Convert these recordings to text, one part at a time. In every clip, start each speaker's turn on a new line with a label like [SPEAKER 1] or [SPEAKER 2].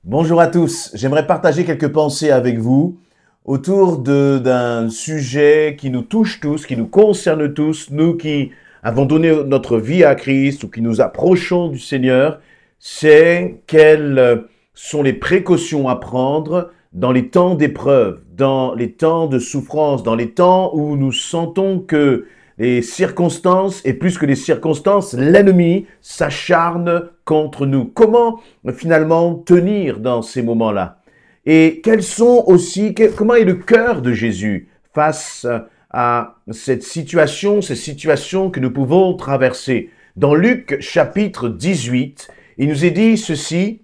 [SPEAKER 1] Bonjour à tous, j'aimerais partager quelques pensées avec vous autour d'un sujet qui nous touche tous, qui nous concerne tous, nous qui avons donné notre vie à Christ ou qui nous approchons du Seigneur, c'est quelles sont les précautions à prendre dans les temps d'épreuve, dans les temps de souffrance, dans les temps où nous sentons que les circonstances, et plus que les circonstances, l'ennemi s'acharne contre nous. Comment finalement tenir dans ces moments-là? Et comment est le cœur de Jésus face à cette situation, ces situations que nous pouvons traverser? Dans Luc chapitre 18, il nous est dit ceci,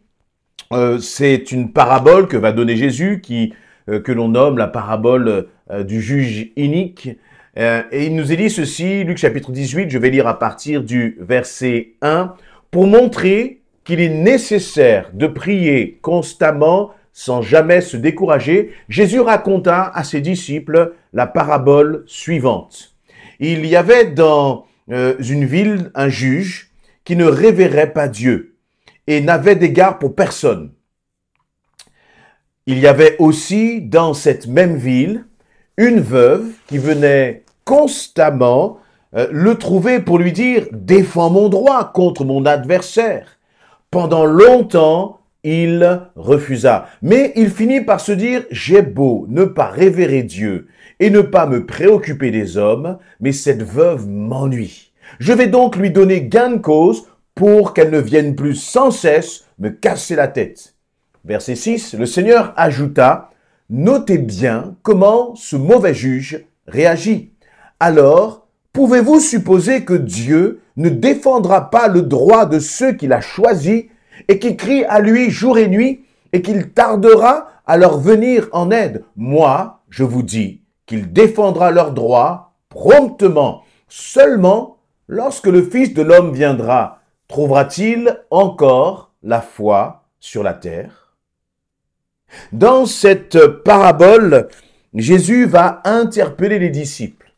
[SPEAKER 1] c'est une parabole que va donner Jésus, que l'on nomme la parabole du juge inique. Et il nous est dit ceci, Luc chapitre 18, je vais lire à partir du verset 1, pour montrer qu'il est nécessaire de prier constamment sans jamais se décourager. Jésus raconta à ses disciples la parabole suivante. Il y avait dans une ville un juge qui ne révérait pas Dieu et n'avait d'égard pour personne. Il y avait aussi dans cette même ville une veuve qui venait constamment le trouver pour lui dire « Défends mon droit contre mon adversaire ». Pendant longtemps, il refusa. Mais il finit par se dire « J'ai beau ne pas révérer Dieu et ne pas me préoccuper des hommes, mais cette veuve m'ennuie. Je vais donc lui donner gain de cause pour qu'elle ne vienne plus sans cesse me casser la tête. » Verset 6, le Seigneur ajouta « Notez bien comment ce mauvais juge réagit. Alors, pouvez-vous supposer que Dieu ne défendra pas le droit de ceux qu'il a choisis et qui crient à lui jour et nuit et qu'il tardera à leur venir en aide? Moi, je vous dis qu'il défendra leurs droits promptement. Seulement, lorsque le Fils de l'homme viendra, trouvera-t-il encore la foi sur la terre? Dans cette parabole, Jésus va interpeller les disciples.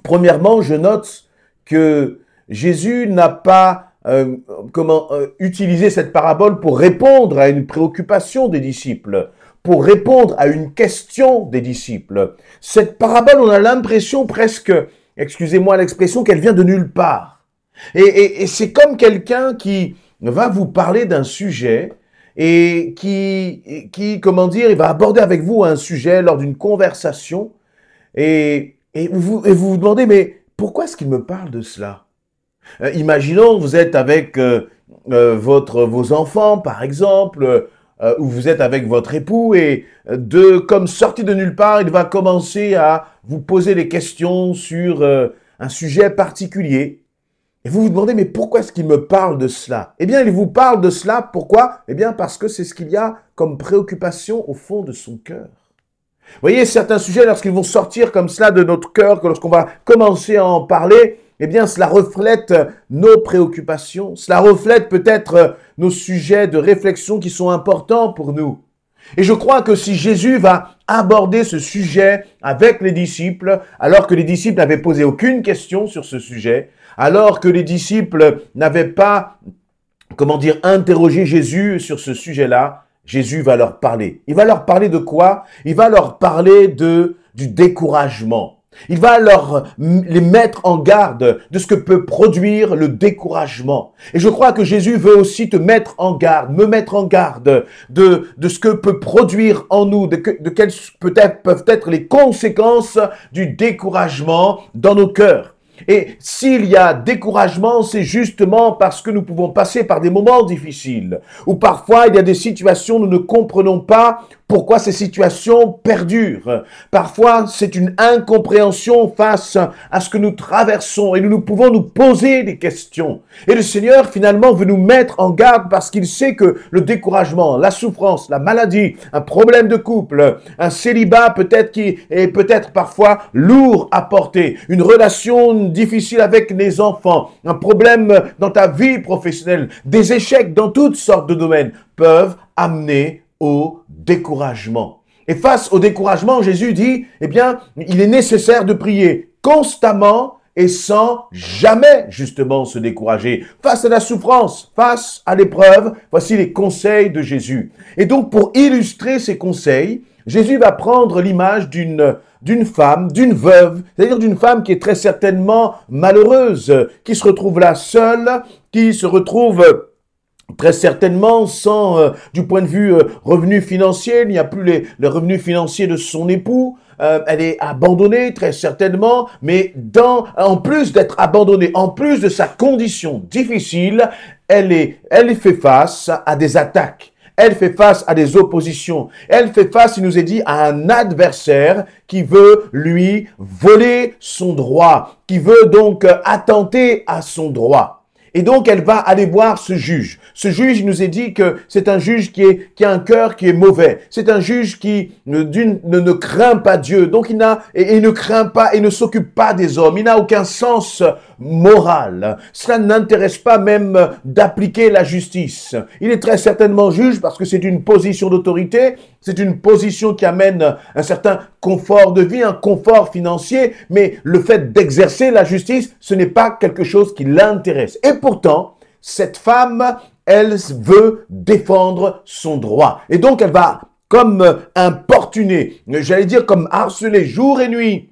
[SPEAKER 1] Premièrement, je note que Jésus n'a pas utilisé cette parabole pour répondre à une préoccupation des disciples, pour répondre à une question des disciples. Cette parabole, on a l'impression presque, excusez-moi l'expression, qu'elle vient de nulle part. Et c'est comme quelqu'un qui va vous parler d'un sujet et comment dire, il va aborder avec vous un sujet lors d'une conversation et vous vous demandez, mais pourquoi est-ce qu'il me parle de cela? Imaginons, vous êtes avec vos enfants, par exemple, ou vous êtes avec votre époux et comme sorti de nulle part, il va commencer à vous poser des questions sur un sujet particulier. Et vous vous demandez, mais pourquoi est-ce qu'il me parle de cela? Eh bien, il vous parle de cela, pourquoi? Eh bien, parce que c'est ce qu'il y a comme préoccupation au fond de son cœur. Vous voyez, certains sujets, lorsqu'ils vont sortir comme cela de notre cœur, que lorsqu'on va commencer à en parler, eh bien, cela reflète nos préoccupations. Cela reflète peut-être nos sujets de réflexion qui sont importants pour nous. Et je crois que si Jésus va aborder ce sujet avec les disciples, alors que les disciples n'avaient posé aucune question sur ce sujet, alors que les disciples n'avaient pas, interrogé Jésus sur ce sujet-là, Jésus va leur parler. Il va leur parler de quoi? Il va leur parler du découragement. Il va les mettre en garde de ce que peut produire le découragement. Et je crois que Jésus veut aussi te mettre en garde, me mettre en garde de ce que peut produire en nous, de quelles peut-être peuvent être les conséquences du découragement dans nos cœurs. Et s'il y a découragement, c'est justement parce que nous pouvons passer par des moments difficiles, où parfois il y a des situations où nous ne comprenons pas pourquoi ces situations perdurent. Parfois, c'est une incompréhension face à ce que nous traversons et nous pouvons nous poser des questions. Et le Seigneur, finalement, veut nous mettre en garde parce qu'il sait que le découragement, la souffrance, la maladie, un problème de couple, un célibat peut-être qui est peut-être parfois lourd à porter, une relation difficile avec les enfants, un problème dans ta vie professionnelle, des échecs dans toutes sortes de domaines peuvent amener au découragement. Et face au découragement, Jésus dit, eh bien, il est nécessaire de prier constamment et sans jamais justement se décourager. Face à la souffrance, face à l'épreuve, voici les conseils de Jésus. Et donc pour illustrer ces conseils, Jésus va prendre l'image d'une femme, d'une veuve, c'est-à-dire d'une femme qui est très certainement malheureuse, qui se retrouve là seule, qui se retrouve très certainement sans, du point de vue revenu financier, il n'y a plus les revenus financiers de son époux, elle est abandonnée très certainement, mais en plus d'être abandonnée, en plus de sa condition difficile, elle fait face à des attaques. Elle fait face à des oppositions. Elle fait face, il nous est dit, à un adversaire qui veut lui voler son droit, qui veut donc attenter à son droit. Et donc, elle va aller voir ce juge. Ce juge, il nous est dit que c'est un juge qui a un cœur qui est mauvais. C'est un juge qui ne craint pas Dieu. Donc, il ne craint pas et ne s'occupe pas des hommes. Il n'a aucun sens moral. Cela n'intéresse pas même d'appliquer la justice. Il est très certainement juge parce que c'est une position d'autorité. C'est une position qui amène un certain confort de vie, un confort financier. Mais le fait d'exercer la justice, ce n'est pas quelque chose qui l'intéresse. Et pourtant, cette femme, elle veut défendre son droit. Et donc, elle va comme importuner, j'allais dire comme harceler jour et nuit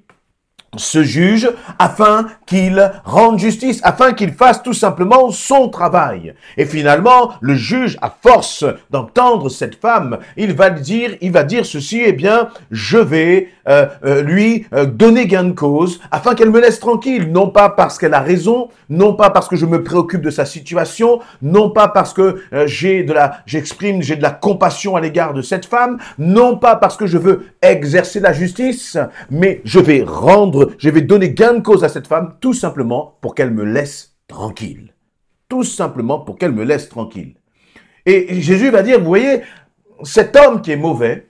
[SPEAKER 1] ce juge afin qu'il rende justice, afin qu'il fasse tout simplement son travail. Et finalement, le juge, à force d'entendre cette femme, il va dire ceci, eh bien, je vais lui donner gain de cause afin qu'elle me laisse tranquille, non pas parce qu'elle a raison, non pas parce que je me préoccupe de sa situation, non pas parce que j'ai de la compassion à l'égard de cette femme, non pas parce que je veux exercer la justice, mais je vais donner gain de cause à cette femme tout simplement pour qu'elle me laisse tranquille. Tout simplement pour qu'elle me laisse tranquille. Et Jésus va dire, vous voyez, cet homme qui est mauvais,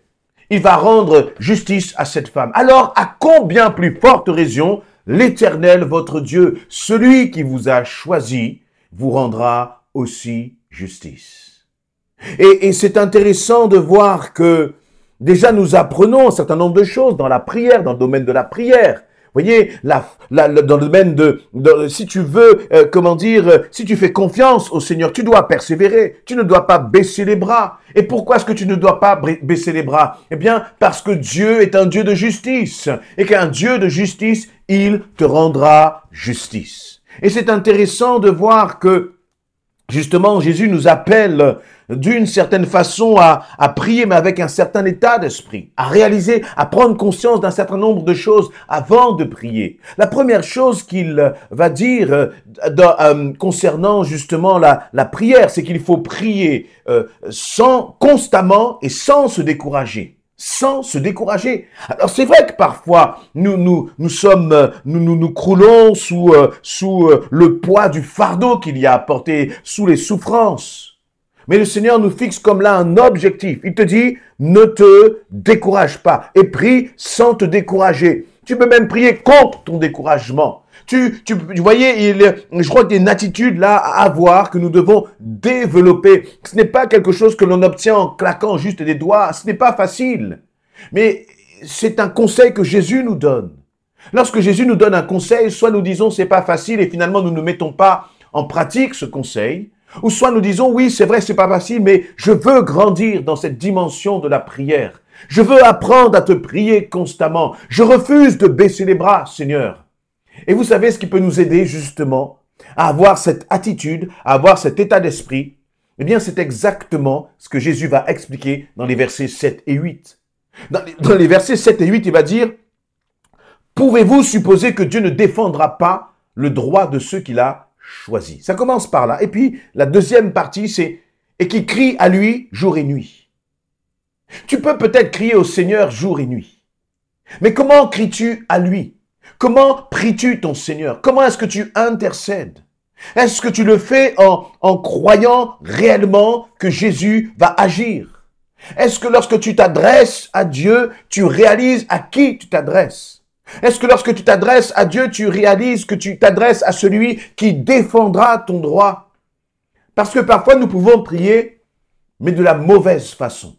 [SPEAKER 1] il va rendre justice à cette femme. Alors, à combien plus forte raison, l'Éternel, votre Dieu, celui qui vous a choisi, vous rendra aussi justice. Et c'est intéressant de voir que déjà nous apprenons un certain nombre de choses dans la prière, dans le domaine de la prière. Vous voyez, dans le domaine si tu veux, si tu fais confiance au Seigneur, tu dois persévérer. Tu ne dois pas baisser les bras. Et pourquoi est-ce que tu ne dois pas baisser les bras? Eh bien, parce que Dieu est un Dieu de justice. Et qu'un Dieu de justice, il te rendra justice. Et c'est intéressant de voir que, justement, Jésus nous appelle d'une certaine façon à prier, mais avec un certain état d'esprit, à réaliser, à prendre conscience d'un certain nombre de choses avant de prier. La première chose qu'il va dire concernant justement la prière, c'est qu'il faut prier constamment et sans se décourager. Sans se décourager. Alors c'est vrai que parfois nous croulons sous le poids du fardeau qu'il y a à porter, sous les souffrances. Mais le Seigneur nous fixe comme là un objectif. Il te dit, ne te décourage pas et prie sans te décourager. Tu peux même prier contre ton découragement. Vous voyez, je crois qu'il y a une attitude là à avoir que nous devons développer. Ce n'est pas quelque chose que l'on obtient en claquant juste des doigts. Ce n'est pas facile. Mais c'est un conseil que Jésus nous donne. Lorsque Jésus nous donne un conseil, soit nous disons c'est pas facile et finalement nous ne mettons pas en pratique ce conseil, ou soit nous disons oui c'est vrai c'est pas facile mais je veux grandir dans cette dimension de la prière. Je veux apprendre à te prier constamment. Je refuse de baisser les bras, Seigneur. Et vous savez ce qui peut nous aider justement à avoir cette attitude, à avoir cet état d'esprit? Eh bien, c'est exactement ce que Jésus va expliquer dans les versets 7 et 8. Dans les versets 7 et 8, il va dire « Pouvez-vous supposer que Dieu ne défendra pas le droit de ceux qu'il a choisis ?» Ça commence par là. Et puis, la deuxième partie, c'est « Et qui crie à lui jour et nuit ». Tu peux peut-être crier au Seigneur jour et nuit. Mais comment cries-tu à lui? Comment pries-tu ton Seigneur? Comment est-ce que tu intercèdes? Est-ce que tu le fais en croyant réellement que Jésus va agir? Est-ce que lorsque tu t'adresses à Dieu, tu réalises à qui tu t'adresses? Est-ce que lorsque tu t'adresses à Dieu, tu réalises que tu t'adresses à celui qui défendra ton droit? Parce que parfois nous pouvons prier, mais de la mauvaise façon.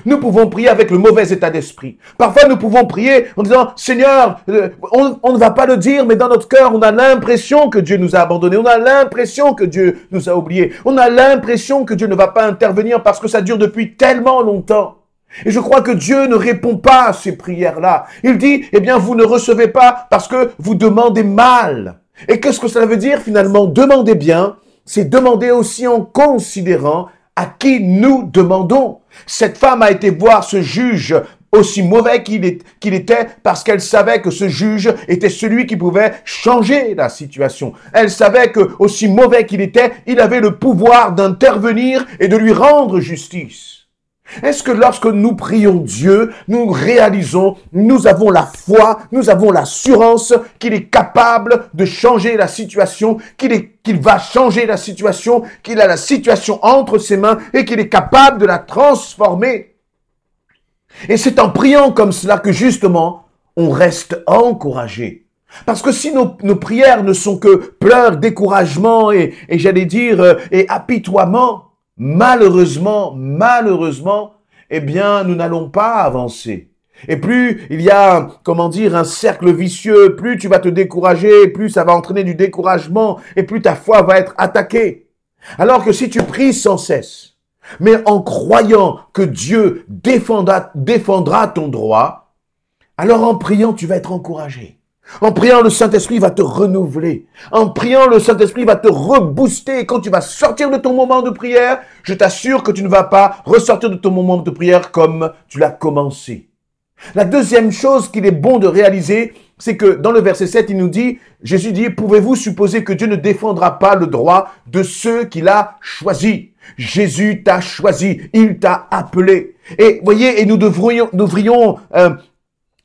[SPEAKER 1] Nous pouvons prier avec le mauvais état d'esprit. Parfois, nous pouvons prier en disant, Seigneur, on ne va pas le dire, mais dans notre cœur, on a l'impression que Dieu nous a abandonnés. On a l'impression que Dieu nous a oubliés. On a l'impression que Dieu ne va pas intervenir parce que ça dure depuis tellement longtemps. Et je crois que Dieu ne répond pas à ces prières-là. Il dit, eh bien, vous ne recevez pas parce que vous demandez mal. Et qu'est-ce que cela veut dire finalement? Demander bien, c'est demander aussi en considérant à qui nous demandons. Cette femme a été voir ce juge aussi mauvais qu'il était parce qu'elle savait que ce juge était celui qui pouvait changer la situation. Elle savait que aussi mauvais qu'il était, il avait le pouvoir d'intervenir et de lui rendre justice. Est-ce que lorsque nous prions Dieu, nous réalisons, nous avons la foi, nous avons l'assurance qu'il est capable de changer la situation, qu'il va changer la situation, qu'il a la situation entre ses mains et qu'il est capable de la transformer? Et c'est en priant comme cela que justement, on reste encouragé. Parce que si nos prières ne sont que pleurs, découragement et j'allais dire, et apitoiement, malheureusement, eh bien, nous n'allons pas avancer. Et plus il y a, comment dire, un cercle vicieux, plus tu vas te décourager, plus ça va entraîner du découragement, et plus ta foi va être attaquée. Alors que si tu pries sans cesse, mais en croyant que Dieu défendra ton droit, alors en priant, tu vas être encouragé. En priant, le Saint-Esprit va te renouveler. En priant, le Saint-Esprit va te rebooster. Et quand tu vas sortir de ton moment de prière, je t'assure que tu ne vas pas ressortir de ton moment de prière comme tu l'as commencé. La deuxième chose qu'il est bon de réaliser, c'est que dans le verset 7, il nous dit, Jésus dit, pouvez-vous supposer que Dieu ne défendra pas le droit de ceux qu'il a choisis? Jésus t'a choisi, il t'a appelé. Et voyez, et nous devrions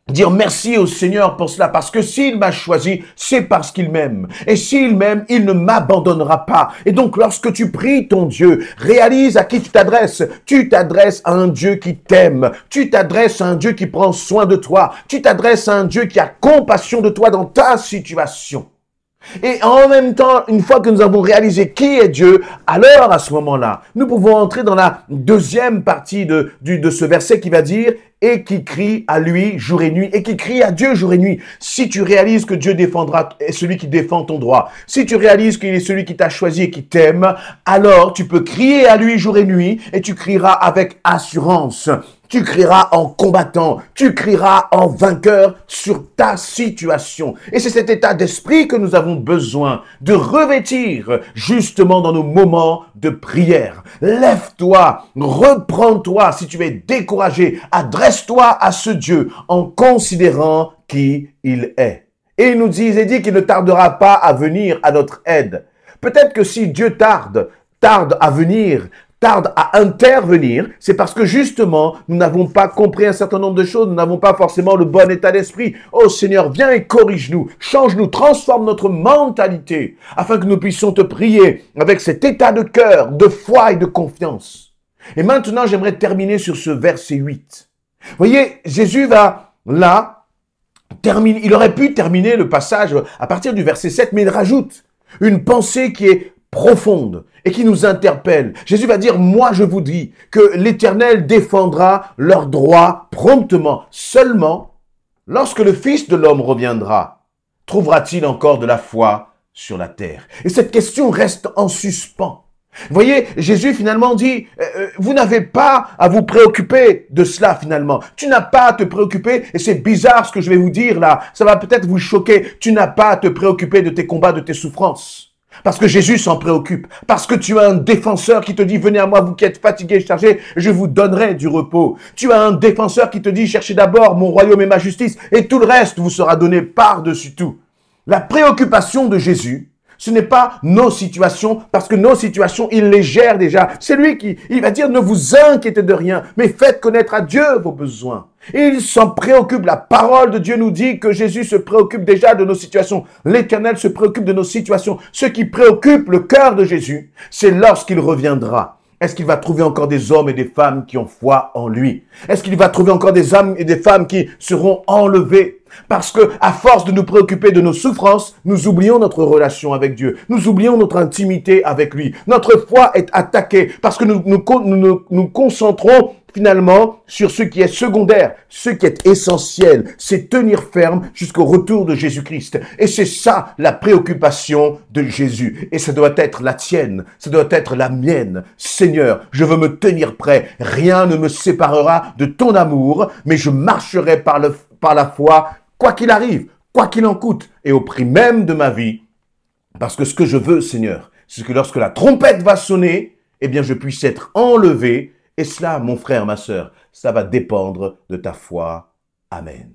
[SPEAKER 1] dire merci au Seigneur pour cela, parce que s'il m'a choisi, c'est parce qu'il m'aime. Et s'il m'aime, il ne m'abandonnera pas. Et donc, lorsque tu pries ton Dieu, réalise à qui tu t'adresses. Tu t'adresses à un Dieu qui t'aime. Tu t'adresses à un Dieu qui prend soin de toi. Tu t'adresses à un Dieu qui a compassion de toi dans ta situation. Et en même temps, une fois que nous avons réalisé qui est Dieu, alors à ce moment-là, nous pouvons entrer dans la deuxième partie de ce verset qui va dire « Et qui crie à lui jour et nuit » et qui crie à Dieu jour et nuit. Si tu réalises que Dieu défendra, est celui qui défend ton droit, si tu réalises qu'il est celui qui t'a choisi et qui t'aime, alors tu peux crier à lui jour et nuit et tu crieras avec assurance. Tu crieras en combattant, tu crieras en vainqueur sur ta situation. Et c'est cet état d'esprit que nous avons besoin de revêtir justement dans nos moments de prière. Lève-toi, reprends-toi si tu es découragé, adresse-toi à ce Dieu en considérant qui il est. Et il nous dit qu'il ne tardera pas à venir à notre aide. Peut-être que si Dieu tarde à venir, tarde à intervenir, c'est parce que justement, nous n'avons pas compris un certain nombre de choses, nous n'avons pas forcément le bon état d'esprit. Oh Seigneur, viens et corrige-nous, change-nous, transforme notre mentalité, afin que nous puissions te prier avec cet état de cœur, de foi et de confiance. Et maintenant, j'aimerais terminer sur ce verset 8. Vous voyez, Jésus va là, terminer, il aurait pu terminer le passage à partir du verset 7, mais il rajoute une pensée qui est profonde et qui nous interpelle. Jésus va dire, moi je vous dis que l'Éternel défendra leurs droits promptement. Seulement, lorsque le Fils de l'homme reviendra, trouvera-t-il encore de la foi sur la terre? Et cette question reste en suspens. Vous voyez, Jésus finalement dit, vous n'avez pas à vous préoccuper de cela finalement. Tu n'as pas à te préoccuper, et c'est bizarre ce que je vais vous dire là, ça va peut-être vous choquer, tu n'as pas à te préoccuper de tes combats, de tes souffrances. Parce que Jésus s'en préoccupe. Parce que tu as un défenseur qui te dit, venez à moi, vous qui êtes fatigués et chargés, je vous donnerai du repos. Tu as un défenseur qui te dit, cherchez d'abord mon royaume et ma justice, et tout le reste vous sera donné par-dessus tout. La préoccupation de Jésus, ce n'est pas nos situations, parce que nos situations, il les gère déjà. C'est lui il va dire, ne vous inquiétez de rien, mais faites connaître à Dieu vos besoins. Il s'en préoccupe. La parole de Dieu nous dit que Jésus se préoccupe déjà de nos situations. L'Éternel se préoccupe de nos situations. Ce qui préoccupe le cœur de Jésus, c'est lorsqu'il reviendra. Est-ce qu'il va trouver encore des hommes et des femmes qui ont foi en lui? Est-ce qu'il va trouver encore des hommes et des femmes qui seront enlevés? Parce que, à force de nous préoccuper de nos souffrances, nous oublions notre relation avec Dieu. Nous oublions notre intimité avec lui. Notre foi est attaquée parce que nous concentrons finalement sur ce qui est secondaire. Ce qui est essentiel, c'est tenir ferme jusqu'au retour de Jésus-Christ. Et c'est ça la préoccupation de Jésus. Et ça doit être la tienne, ça doit être la mienne. Seigneur, je veux me tenir prêt. Rien ne me séparera de ton amour, mais je marcherai par la foi, quoi qu'il arrive, quoi qu'il en coûte, et au prix même de ma vie. Parce que ce que je veux, Seigneur, c'est que lorsque la trompette va sonner, eh bien, je puisse être enlevé. Et cela, mon frère, ma sœur, ça va dépendre de ta foi. Amen.